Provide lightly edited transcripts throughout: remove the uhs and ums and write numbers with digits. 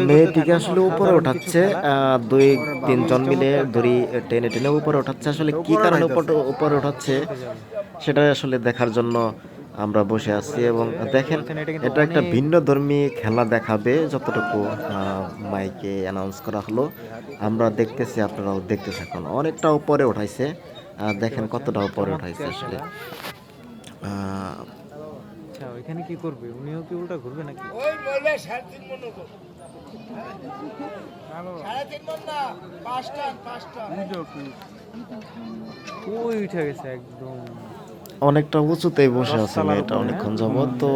মেয়েটিকে আসলে উপরে ওঠাচ্ছে, দুই তিনজন মিলে দড়ি টেনে টেনে উপরে ওঠাচ্ছে। আসলে কি কারণে উপরে ওঠাচ্ছে সেটা আসলে দেখার জন্য আমরা বসে আছি। এবং দেখেন, এটা একটা ভিন্ন ধর্মী খেলা দেখাবে যতটুকু মাইকে অ্যানাউন্স করা হলো। আমরা দেখতেছি, আপনারাও দেখতে থাকুন। অনেকটা উপরে উঠাইছে, দেখেন কতটা উপরে উঠাইছে আসলে। আচ্ছা, ওইখানে কি করবে? উনিও কি উল্টা ঘুরবে নাকি? ওই বলে 3.5 মন করবে। 3.5 মন না, 5 টন 5 টন। ওই উঠে গেছে একদম। অনেকটা উঁচুতেই বসে আছে মেয়েটা অনেকক্ষণ যাবত। তো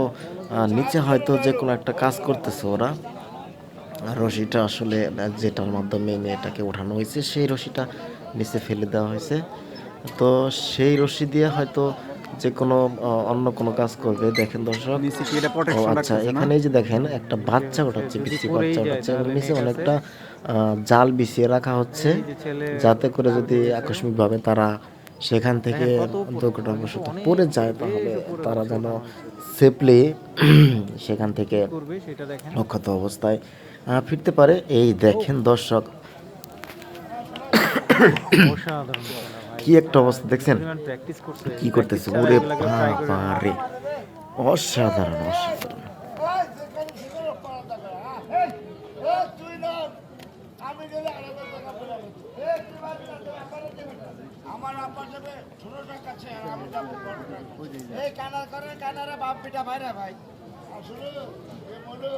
নিচে হয়তো যে কোনো একটা কাজ করতেছে ওরা। রশিটা আসলে যেটার মাধ্যমে মেয়েটাকে ওঠানো হয়েছে সেই রশিটা নিচে ফেলে দেওয়া হয়েছে। তো সেই রশি দিয়ে হয়তো যে কোনো অন্য কোনো কাজ করবে। দেখেন দর্শক, ও আচ্ছা, এখানে যে দেখেন একটা বাচ্চা ওঠাচ্ছে, পিচ্চি বাচ্চা ওঠাচ্ছে। নিচে অনেকটা জাল বিছিয়ে রাখা হচ্ছে, যাতে করে যদি আকস্মিকভাবে তারা সেখান থেকে দুর্ঘটনাবশত পড়ে যায় তাহলে তারা যেন সেফলি সেখান থেকে অক্ষত অবস্থায় ফিরতে পারে। এই দেখেন দর্শক, কি একটা অবস্থা দেখছেন, কি করতেছে, ওরে বাবারে, অসাধারণ অসাধারণ। আমার আব্বা যাবে 16টার কাছে, আর আমি যাবো 12টার কাছে। এই কানা করে কানারে বাপ পিটা ভাইরা ভাই। আসলে এই মনে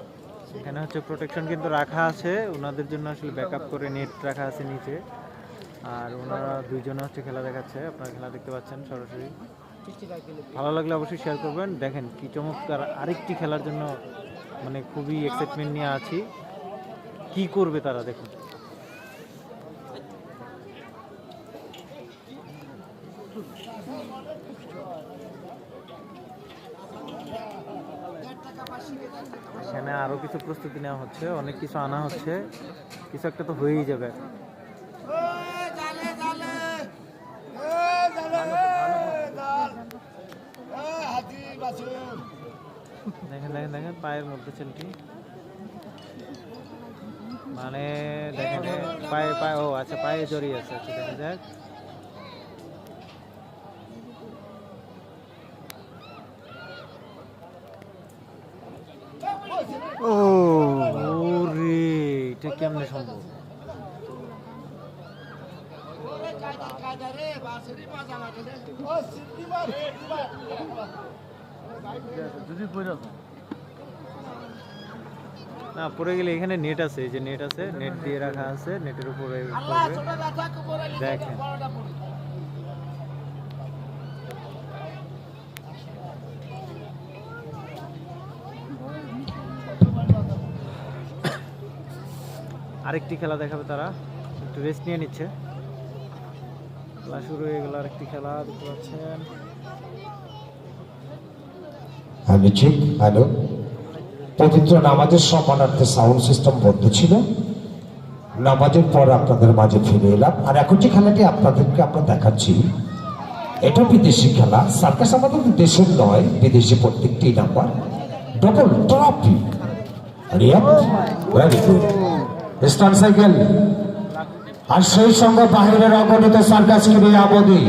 এখানে হচ্ছে প্রোটেকশন কিন্তু রাখা আছে ওনাদের জন্য, আসলে ব্যাকআপ করে নেট রাখা আছে নিচে। আর ওনারা দুইজনে হচ্ছে খেলা দেখাচ্ছে, আপনারা খেলা দেখতে পাচ্ছেন সরাসরি। ভালো লাগলে অবশ্যই শেয়ার করবেন। দেখেন কি চমৎকার আরেকটি খেলার জন্য, মানে খুবই এক্সাইটমেন্ট নিয়ে আছি। কি করবে তারা দেখুন। এখানে আরো কিছু প্রস্তুতি নেওয়া হচ্ছে, অনেক কিছু আনা হচ্ছে, কিছু একটা তো হয়েই যাবে। দেখেন দেখেন দেখেন পায়ের মধ্যে ছেলেটি, মানে দেখেন পায়ে পায়ে, ও আচ্ছা পায়ে জড়িয়ে আছে। আচ্ছা দেখা যাক। ও রে, এটা কেমনে সম্ভব? না পড়ে গেলে এখানে নেট আছে, এই যে নেট আছে, নেট দিয়ে রাখা আছে, নেটের উপরে দেখেন। আরেকটি খেলা দেখাবে তারা, একটু রেস্ট নিয়ে নিচ্ছে। খেলা শুরু হয়ে গেল, আরেকটি খেলা দেখতে পাচ্ছেন। আমি ঠিক হ্যালো, পবিত্র নামাজের সম্মানার্থে সাউন্ড সিস্টেম বন্ধ ছিল। নামাজের পর আপনাদের মাঝে ফিরে এলাম। আর এখন যে খেলাটি আপনাদেরকে আমরা দেখাচ্ছি, এটা বিদেশি খেলা। সার্কাস আমাদের দেশের নয়, বিদেশি প্রত্যেকটি number double trophy. Very good star cycle. আর সেই সঙ্গে বাহিরের অগণিত সার্কাস খেলে আবদি